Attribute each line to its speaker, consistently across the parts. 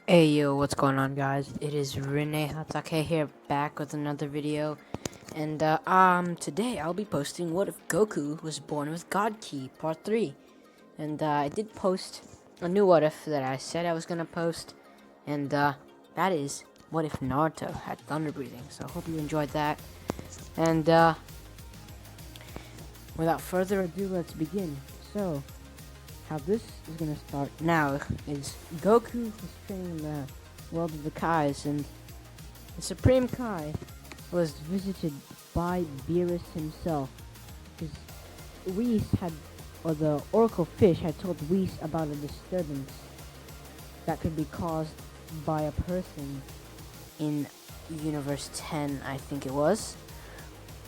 Speaker 1: Hey yo, what's going on guys? It is Rinne-Hatake here, back with another video. And today I'll be posting what if Goku was born with God Ki, part 3. And I did post a new what if that I said I was gonna post. And that is, what if Naruto had thunder breathing? So I hope you enjoyed that. And without further ado, let's begin. So, how this is gonna start now is Goku is training the world of the Kais, and the Supreme Kai was visited by Beerus himself, because Whis had, or the Oracle Fish had told Whis about a disturbance that could be caused by a person in Universe 10, I think it was.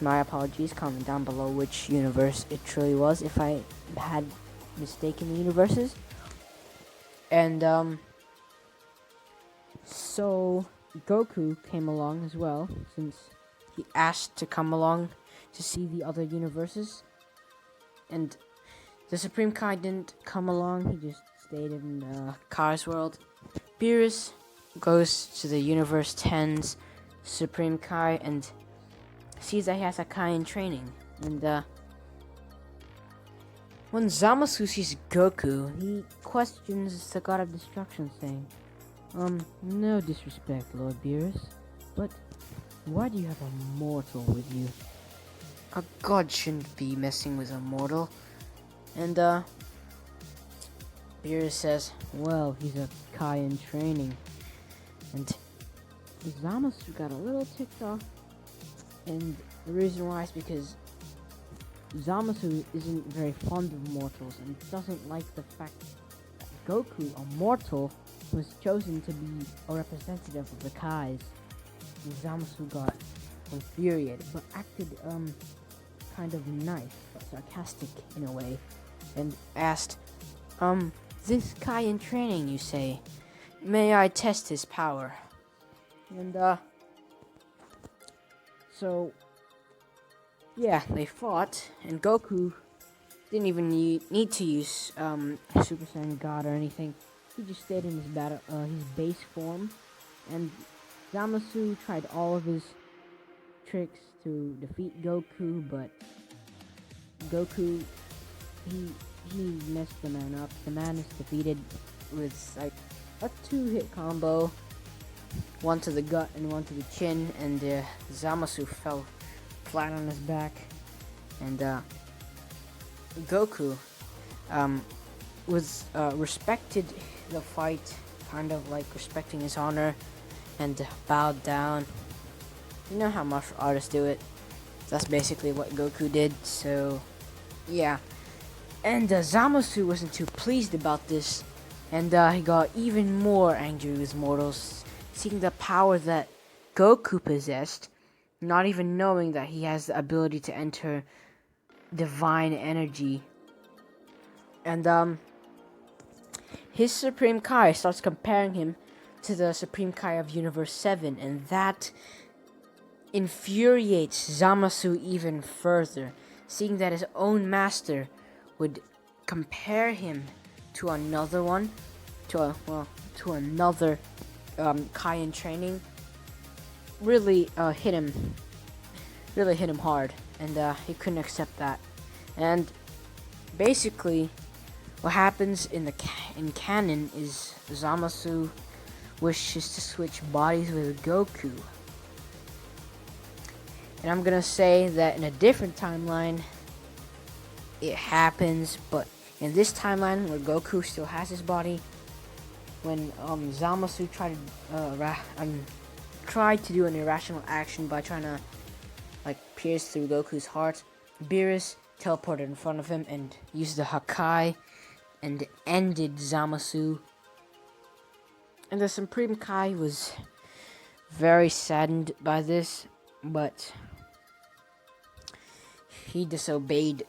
Speaker 1: My apologies, comment down below which universe it truly was if I had mistaken the universes. And so Goku came along as well, since he asked to come along to see the other universes. And the Supreme Kai didn't come along, he just stayed in Kai's world. Beerus goes to the Universe 10's Supreme Kai and sees that he has a Kai in training. And when Zamasu sees Goku, he questions the God of Destruction, saying, no disrespect, Lord Beerus, but why do you have a mortal with you? A god shouldn't be messing with a mortal. And, Beerus says, well, he's a Kai in training. And Zamasu got a little ticked off, and the reason why is because Zamasu isn't very fond of mortals and doesn't like the fact that Goku, a mortal, was chosen to be a representative of the Kais. And Zamasu got infuriated, but acted kind of nice, but sarcastic in a way, and asked, this Kai in training, you say? May I test his power? And so yeah, they fought, and Goku didn't even need to use Super Saiyan God or anything. He just stayed in his base form, and Zamasu tried all of his tricks to defeat Goku, but Goku, he messed the man up. The man is defeated with like a 2-hit combo, one to the gut and one to the chin, and Zamasu fell flat on his back. And Goku respected the fight, kind of like respecting his honor, and bowed down. You know how martial artists do it. That's basically what Goku did. So yeah, and Zamasu wasn't too pleased about this, and he got even more angry with mortals, seeing the power that Goku possessed, not even knowing that he has the ability to enter divine energy. And his Supreme Kai starts comparing him to the Supreme Kai of Universe 7, and that infuriates Zamasu even further, seeing that his own master would compare him to another one, to another Kai in training. Really hit him hard, and he couldn't accept that. And basically, what happens in canon is Zamasu wishes to switch bodies with Goku. And I'm gonna say that in a different timeline, it happens, but in this timeline where Goku still has his body, when Zamasu tried to do an irrational action by trying to pierce through Goku's heart, Beerus teleported in front of him and used the Hakai and ended Zamasu. And the Supreme Kai was very saddened by this, but he disobeyed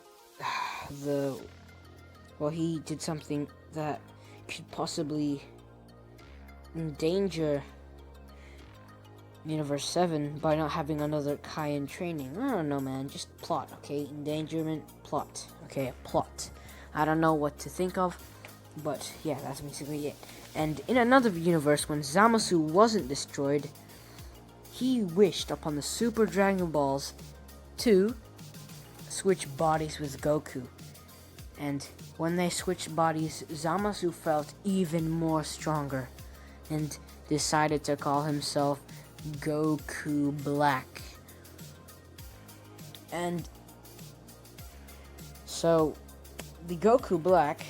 Speaker 1: he did something that could possibly endanger Universe 7 by not having another Kai in training. I don't know, man. Just plot, okay? Endangerment, plot. Okay, a plot. I don't know what to think of. But yeah, that's basically it. And in another universe, when Zamasu wasn't destroyed, he wished upon the Super Dragon Balls to switch bodies with Goku. And when they switched bodies, Zamasu felt even more stronger and decided to call himself Goku Black. And so the Goku Black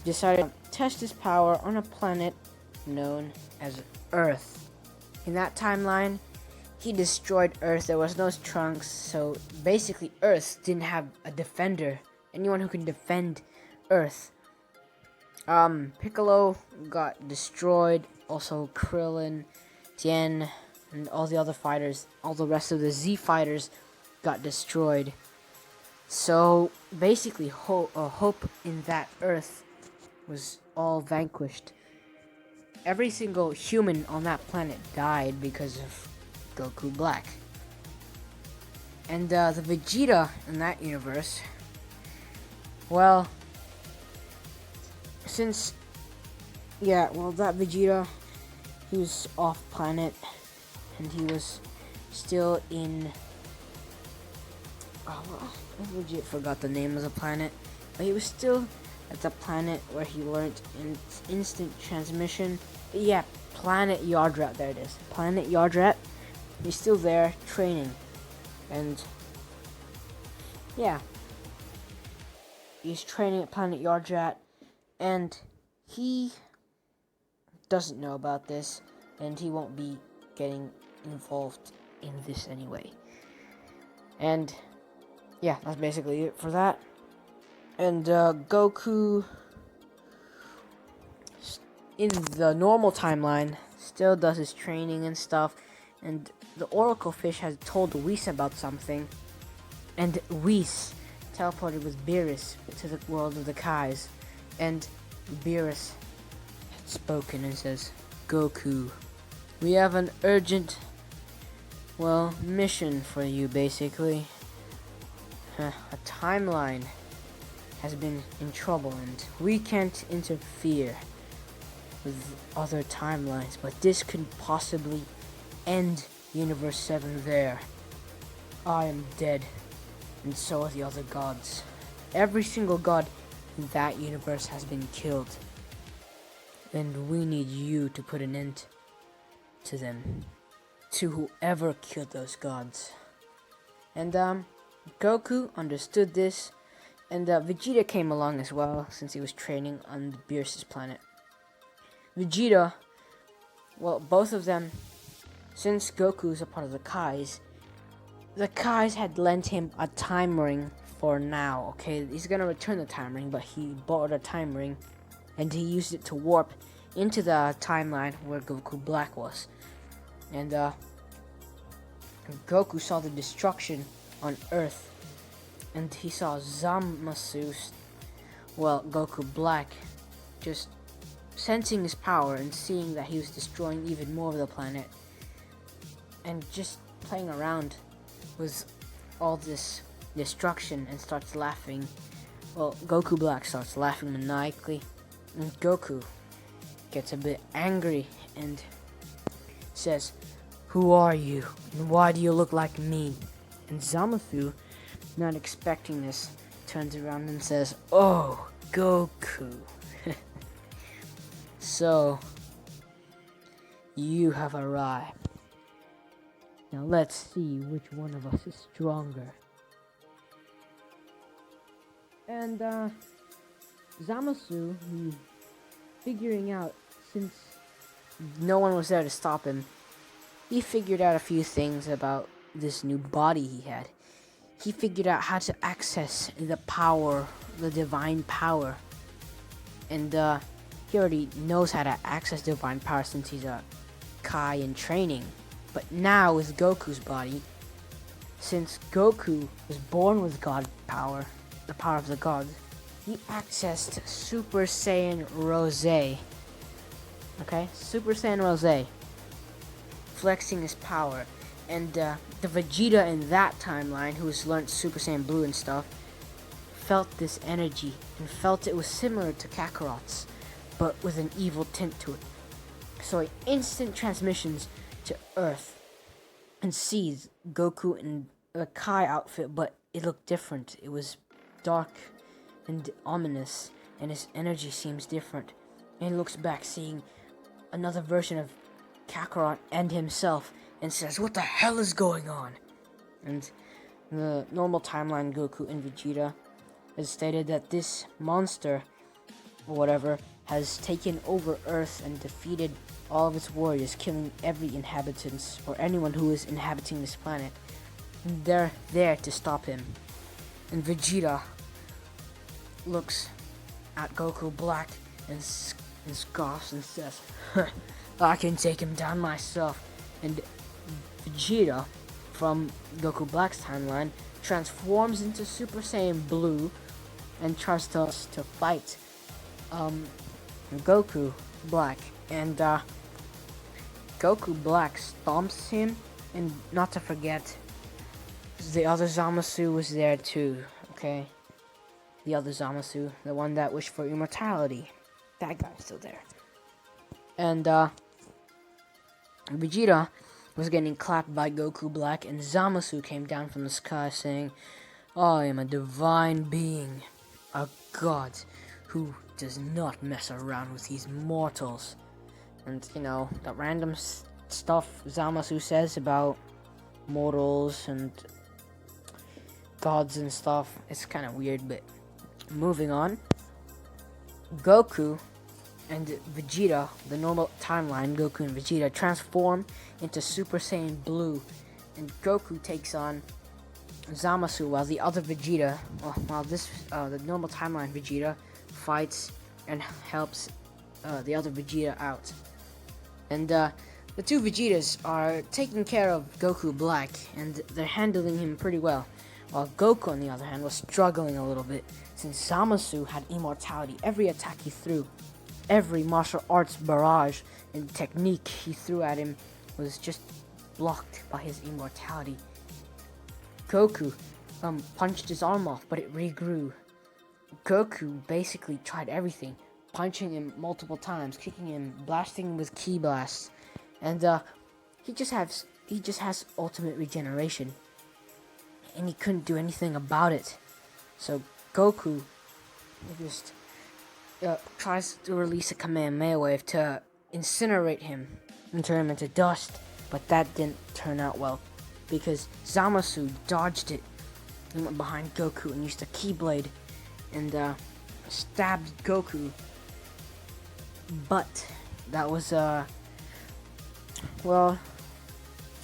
Speaker 1: decided to test his power on a planet known as Earth. In that timeline, he destroyed Earth. There was no Trunks, so basically Earth didn't have a defender. Anyone who could defend Earth. Piccolo got destroyed. Also Krillin, Tien, and all the other fighters, all the rest of the Z fighters got destroyed. So basically, hope in that Earth was all vanquished. Every single human on that planet died because of Goku Black. And the Vegeta in that universe, well, that Vegeta, he was off planet, and he was still in, I legit forgot the name of the planet, but he was still at the planet where he learned instant transmission. Yeah, Planet Yardrat, there it is. Planet Yardrat, he's still there, training, and yeah, he's training at Planet Yardrat, and he doesn't know about this, and he won't be getting involved in this anyway. And yeah, that's basically it for that. And Goku, in the normal timeline, still does his training and stuff, and the Oracle Fish has told Whis about something, and Whis teleported with Beerus to the world of the Kais, and Beerus had spoken and says, Goku, we have an urgent, mission for you, basically. A timeline has been in trouble, and we can't interfere with other timelines, but this could possibly end Universe 7 there. I am dead, and so are the other gods. Every single god in that universe has been killed, and we need you to put an end to them, to whoever killed those gods. And Goku understood this, and Vegeta came along as well, since he was training on Beerus' planet. Vegeta, both of them, since Goku is a part of the Kais had lent him a time ring for now, okay? He's gonna return the time ring, but he borrowed a time ring, and he used it to warp into the timeline where Goku Black was. And Goku saw the destruction on Earth, and he saw Zamasu, Goku Black, just sensing his power and seeing that he was destroying even more of the planet, and just playing around with all this destruction, and starts laughing. Goku Black starts laughing maniacally, and Goku gets a bit angry and says, who are you, and why do you look like me? And Zamasu, not expecting this, turns around and says, oh, Goku. So, you have arrived. Now let's see which one of us is stronger. And Zamasu, figuring out, since no one was there to stop him, he figured out a few things about this new body he had. He figured out how to access the power, the divine power. And he already knows how to access divine power since he's a Kai in training. But now with Goku's body, since Goku was born with God power, the power of the gods, he accessed Super Saiyan Rose. Okay? Super Saiyan Rose. Flexing his power. And the Vegeta in that timeline, who's learned Super Saiyan Blue and stuff, felt this energy and felt it was similar to Kakarot's, but with an evil tint to it. So he instant transmissions to Earth and sees Goku in a Kai outfit, but it looked different. It was dark and ominous, and his energy seems different. And he looks back, seeing another version of Kakarot and himself, and says, "What the hell is going on?" And the normal timeline Goku and Vegeta has stated that this monster, or whatever, has taken over Earth and defeated all of its warriors, killing every inhabitant or anyone who is inhabiting this planet. And they're there to stop him. And Vegeta looks at Goku Black and scoffs and says, "I can take him down myself." And Vegeta, from Goku Black's timeline, transforms into Super Saiyan Blue and tries to fight Goku Black. And Goku Black stomps him, and not to forget, the other Zamasu was there too, okay? The other Zamasu, the one that wished for immortality. That guy's still there. And Vegeta was getting clapped by Goku Black, and Zamasu came down from the sky saying, "I am a divine being, a god who does not mess around with these mortals." And, you know, that random stuff Zamasu says about mortals and gods and stuff, it's kind of weird, but moving on. Goku and Vegeta, the normal timeline, Goku and Vegeta transform into Super Saiyan Blue, and Goku takes on Zamasu while the other Vegeta, the normal timeline Vegeta fights and helps the other Vegeta out. And the two Vegetas are taking care of Goku Black, and they're handling him pretty well, while Goku, on the other hand, was struggling a little bit, since Zamasu had immortality. Every attack he threw, every martial arts barrage and technique he threw at him was just blocked by his immortality. Goku punched his arm off, but it regrew. Goku basically tried everything, punching him multiple times, kicking him, blasting him with ki blasts, and he just has ultimate regeneration, and he couldn't do anything about it. So Goku just tries to release a Kamehameha wave to incinerate him and turn him into dust, but that didn't turn out well, because Zamasu dodged it and went behind Goku and used a Keyblade and stabbed Goku. But that was an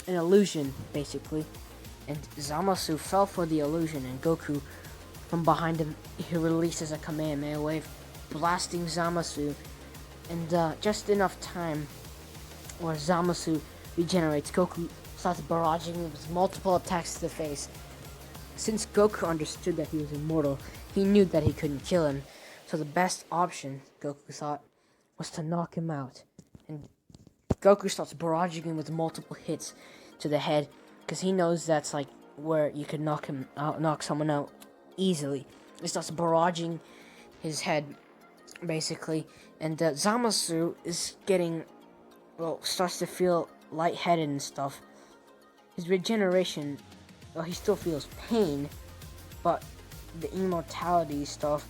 Speaker 1: illusion, basically, and Zamasu fell for the illusion, and Goku, from behind him, he releases a Kamehameha wave, blasting Zamasu, and just enough time where Zamasu regenerates. Goku starts barraging him with multiple attacks to the face. Since Goku understood that he was immortal, he knew that he couldn't kill him, so the best option, Goku thought, was to knock him out. And Goku starts barraging him with multiple hits to the head, because he knows that's like where you can knock someone out easily. He starts barraging his head, basically, and Zamasu is starts to feel lightheaded and stuff. His regeneration, he still feels pain, but the immortality stuff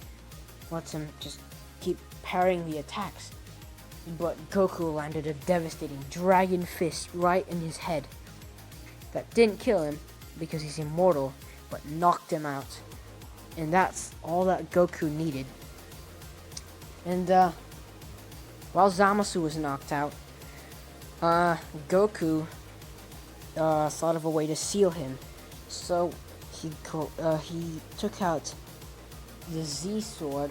Speaker 1: lets him just keep parrying the attacks. But Goku landed a devastating dragon fist right in his head. That didn't kill him because he's immortal, but knocked him out. And that's all that Goku needed. And while Zamasu was knocked out, Goku thought of a way to seal him. So he took out the Z sword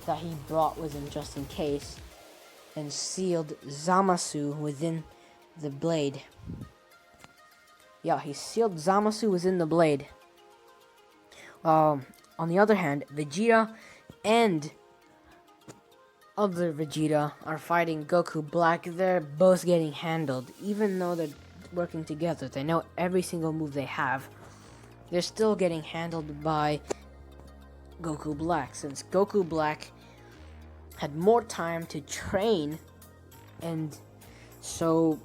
Speaker 1: that he brought with him just in case, and sealed Zamasu within the blade. Yeah, he sealed Zamasu within the blade. On the other hand, Vegeta and other Vegeta are fighting Goku Black. They're both getting handled. Even though they're working together, they know every single move they have. They're still getting handled by Goku Black, since Goku Black had more time to train, and so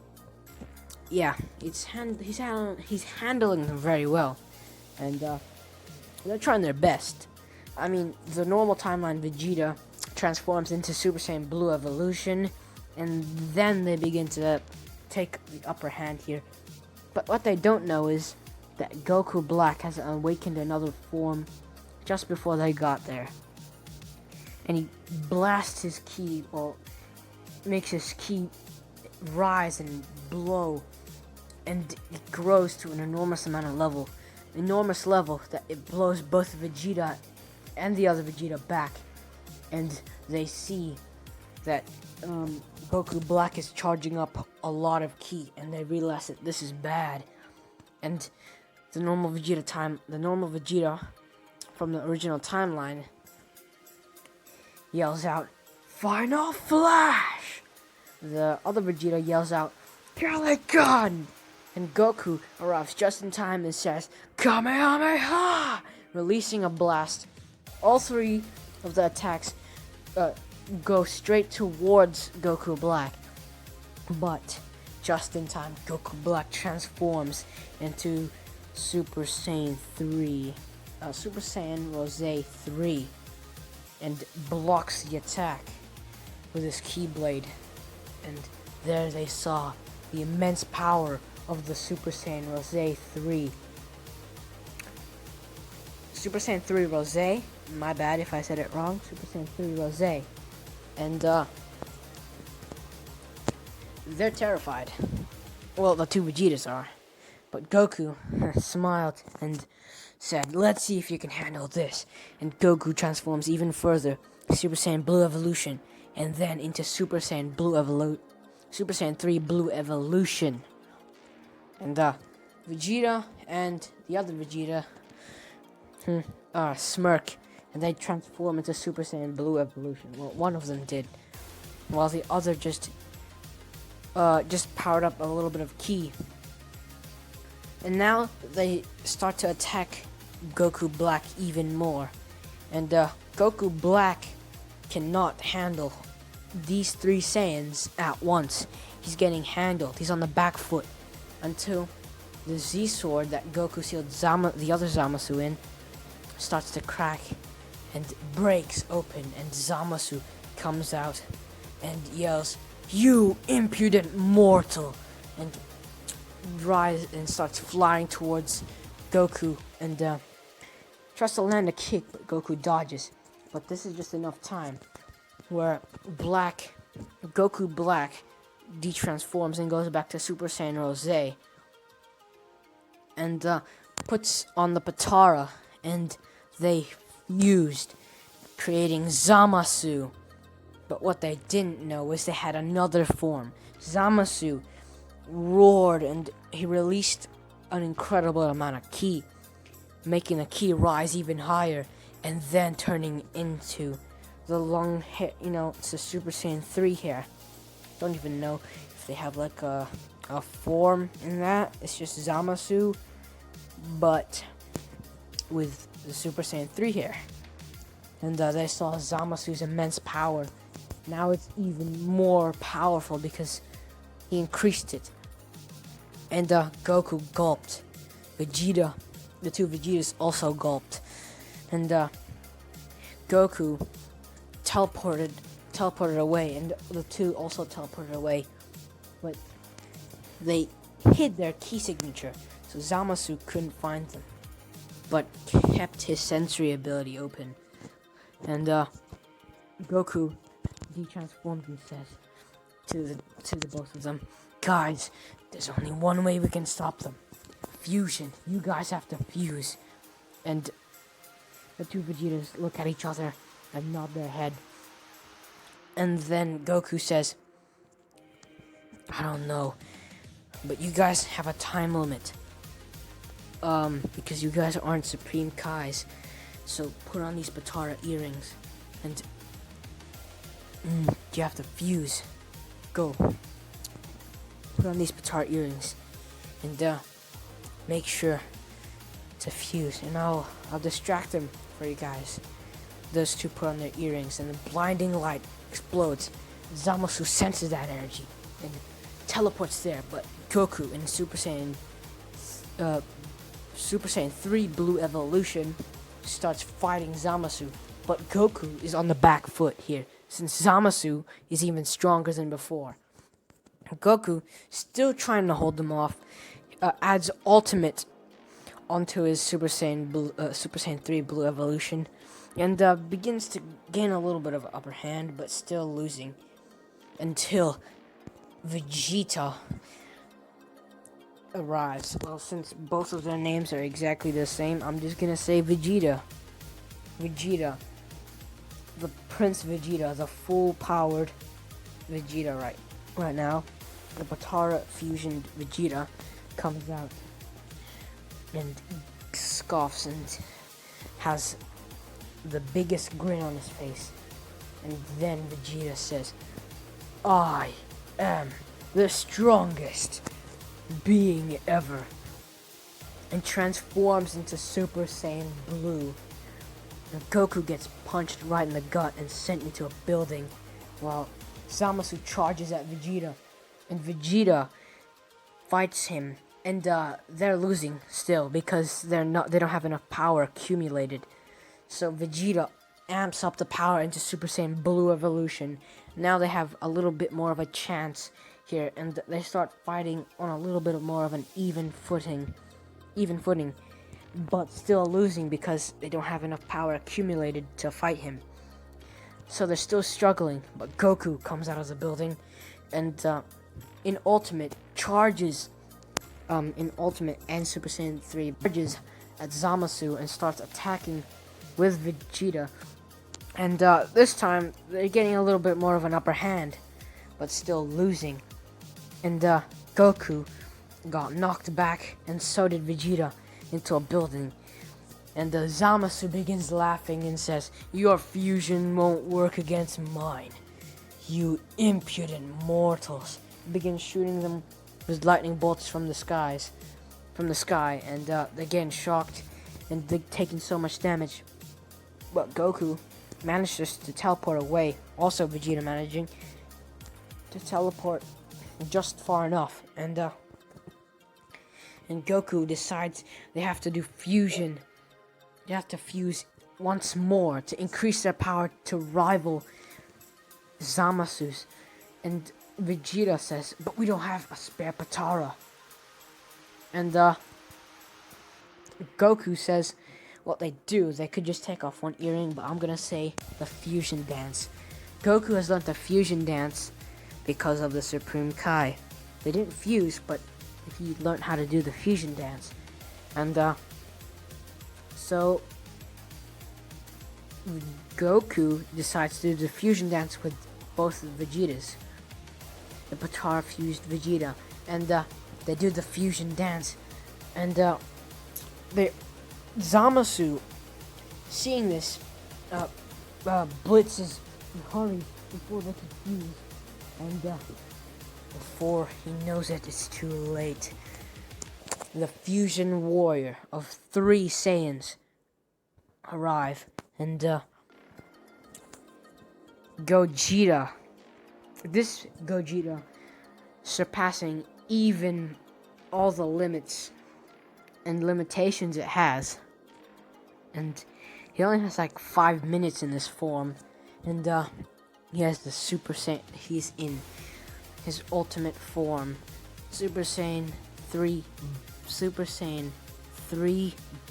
Speaker 1: yeah, he's handling them very well, and they're trying their best. I mean, the normal timeline, Vegeta transforms into Super Saiyan Blue Evolution, and then they begin to take the upper hand here. But what they don't know is that Goku Black has awakened another form just before they got there. And he blasts his ki, or makes his ki rise and blow, and it grows to an enormous level that it blows both Vegeta and the other Vegeta back. And they see that Goku Black is charging up a lot of ki, and they realize that this is bad. And the normal Vegeta from the original timeline yells out, "Final Flash!" The other Vegeta yells out, "Gun!" And Goku arrives just in time and says, "Kamehameha!" releasing a blast. All three of the attacks go straight towards Goku Black, but just in time, Goku Black transforms into Super Saiyan 3, Super Saiyan Rose 3, and blocks the attack with his Keyblade. And there they saw the immense power of the Super Saiyan Rose 3. Super Saiyan 3 Rose, my bad if I said it wrong, Super Saiyan 3 Rose. And they're terrified. Well, the two Vegetas are. But Goku smiled and said, "Let's see if you can handle this." And Goku transforms even further, Super Saiyan Blue Evolution, and then into Super Saiyan 3 Blue Evolution. And Vegeta and the other Vegeta smirk, and they transform into Super Saiyan Blue Evolution. Well, one of them did, while the other just powered up a little bit of ki. And now they start to attack Goku Black even more. And Goku Black cannot handle these three Saiyans at once. He's getting handled. He's on the back foot until the Z-Sword that Goku sealed the other Zamasu in starts to crack and breaks open, and Zamasu comes out and yells, "You impudent mortal!" and starts flying towards Goku and tries to land a kick, but Goku dodges. But this is just enough time where Goku Black detransforms and goes back to Super Saiyan Rose and puts on the Pt.3, and they fused, creating Zamasu. But what they didn't know was they had another form. Zamasu roared, and he released an incredible amount of ki, making the ki rise even higher, and then turning into the long hair, it's a Super Saiyan 3 hair. Don't even know if they have like a form in that. It's just Zamasu, but with the Super Saiyan 3 hair. And they saw Zamasu's immense power. Now it's even more powerful because he increased it. And Goku gulped. The two Vegetas also gulped. And Goku teleported away, and the two also teleported away. But they hid their key signature, so Zamasu couldn't find them, but kept his sensory ability open. And Goku detransformed and says to the both of them, "Guys, there's only one way we can stop them. Fusion. You guys have to fuse." And the two Vegetas look at each other and nod their head. And then Goku says, "I don't know, but you guys have a time limit. Because you guys aren't Supreme Kais. So put on these Pt.3 earrings, and you have to fuse. Go. Put on these Pt.3 earrings, and make sure to fuse, and I'll distract them for you guys." those two put on their earrings, and the blinding light explodes. Zamasu senses that energy and teleports there, but Goku in Super Saiyan 3 Blue Evolution starts fighting Zamasu, but Goku is on the back foot here, since Zamasu is even stronger than before. Goku, still trying to hold them off, adds Ultimate onto his Super Saiyan 3 Blue Evolution, and begins to gain a little bit of upper hand, but still losing, until Vegeta arrives. Well, since both of their names are exactly the same, I'm just gonna say Vegeta. Vegeta. The Prince Vegeta, the full-powered Vegeta right now. The Pt.3 fusion Vegeta comes out and scoffs and has the biggest grin on his face. And then Vegeta says, "I am the strongest being ever," and transforms into Super Saiyan Blue. And Goku gets punched right in the gut and sent into a building, while Zamasu charges at Vegeta, and Vegeta fights him, and they're losing still because they don't have enough power accumulated. So Vegeta amps up the power into Super Saiyan Blue Evolution. Now they have a little bit more of a chance here, and they start fighting on a little bit more of an even footing, but still losing because they don't have enough power accumulated to fight him. So they're still struggling, but Goku comes out of the building, and in Ultimate and Super Saiyan 3 charges at Zamasu and starts attacking with Vegeta. And this time they're getting a little bit more of an upper hand, but still losing. And Goku got knocked back, and so did Vegeta, into a building. And Zamasu begins laughing and says, "Your fusion won't work against mine, you impudent mortals." Begins shooting them with lightning bolts from the sky, and they're getting shocked and they're taking so much damage. But Goku manages to teleport away, also Vegeta managing to teleport just far enough, and Goku decides they have to do fusion. They have to fuse once more to increase their power to rival Zamasu's. And Vegeta says, "But we don't have a spare Pt.3. And Goku says, what they do, they could just take off one earring, but I'm gonna say the fusion dance. Goku has learned the fusion dance because of the Supreme Kai. They didn't fuse, but he learned how to do the fusion dance. And so Goku decides to do the fusion dance with both of the Vegetas. The Pt.3 fused Vegeta, and they do the fusion dance, and Zamasu, seeing this, blitzes hurry before they can fuse, and before he knows it, it's too late. The fusion warrior of 3 Saiyans arrive, and Gogeta, this Gogeta, surpassing even all the limits and limitations it has, and he only has like 5 minutes in this form, and he has the Super Saiyan. He's in his ultimate form, Super Saiyan 3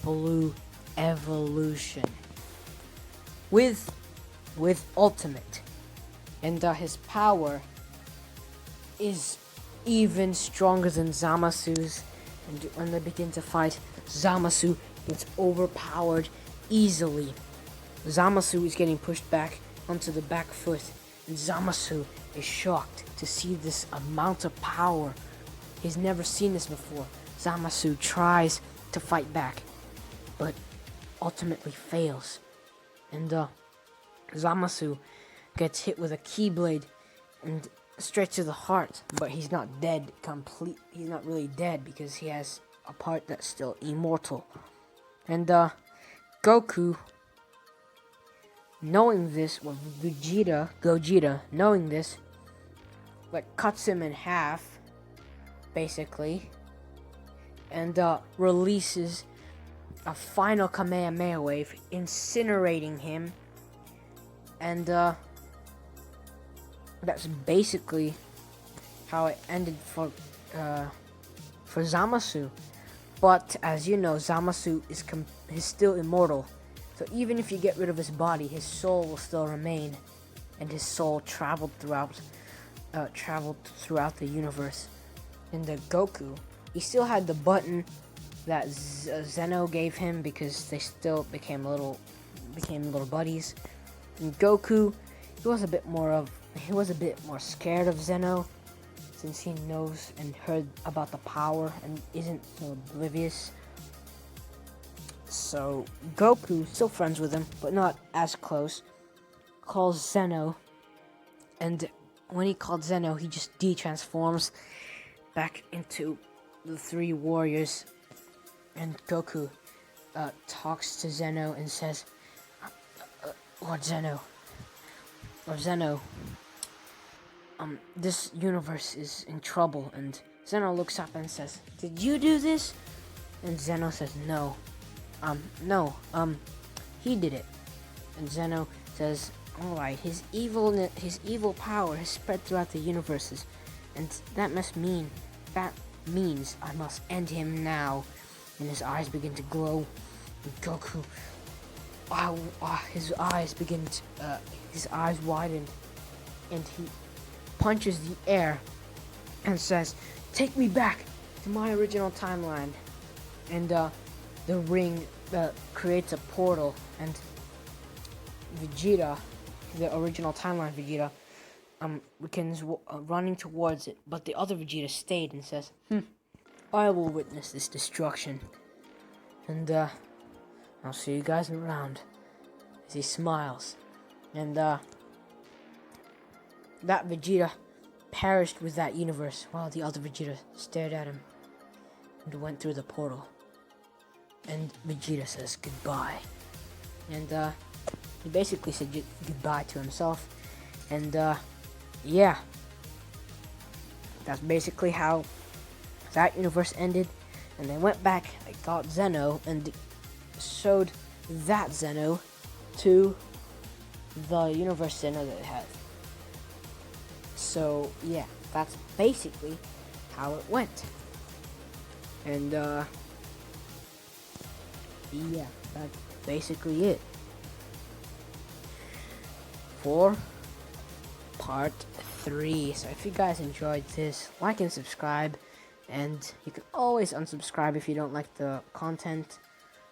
Speaker 1: Blue Evolution with ultimate, and his power is even stronger than Zamasu's. And when they begin to fight, Zamasu gets overpowered easily. Zamasu is getting pushed back onto the back foot, and Zamasu is shocked to see this amount of power. He's never seen this before. Zamasu tries to fight back, but ultimately fails. And Zamasu gets hit with a keyblade and straight to the heart, but he's not dead he's not really dead because he has a part that's still immortal. And Goku knowing this, well, Gogeta, knowing this, like cuts him in half, basically, and releases a final Kamehameha wave, incinerating him, and that's basically how it ended for Zamasu. But as you know, Zamasu is still immortal. So even if you get rid of his body, his soul will still remain, and his soul traveled throughout the universe. And the Goku, he still had the button that Zeno gave him because they still became little buddies. And Goku, he was a bit more scared of Zeno, since he knows and heard about the power and isn't so oblivious. So Goku, still friends with him, but not as close, calls Zeno, and when he called Zeno, he just de-transforms back into the three warriors, and Goku talks to Zeno and says, Lord Zeno, this universe is in trouble. And Zeno looks up and says, did you do this? And Zeno says, no, he did it. And Zeno says, alright, his evil power has spread throughout the universes, and that means I must end him now. And his eyes begin to glow, and Goku, his eyes widen, and he punches the air and says, take me back to my original timeline. And the ring creates a portal, and Vegeta, the original timeline Vegeta, begins running towards it, but the other Vegeta stayed and says, I will witness this destruction, and I'll see you guys around. As he smiles, and that Vegeta perished with that universe, while the other Vegeta stared at him and went through the portal. And Vegeta says goodbye, and he basically said goodbye to himself, and yeah, that's basically how that universe ended. And they went back, they got Zeno, and showed that Zeno to the universe Zeno that it had. So yeah, that's basically how it went. And yeah, that's basically it for part 3. So if you guys enjoyed this, like and subscribe, and you can always unsubscribe if you don't like the content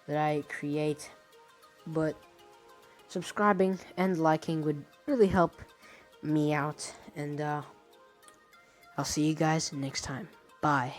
Speaker 1: that I create, but subscribing and liking would really help me out, and I'll see you guys next time. Bye.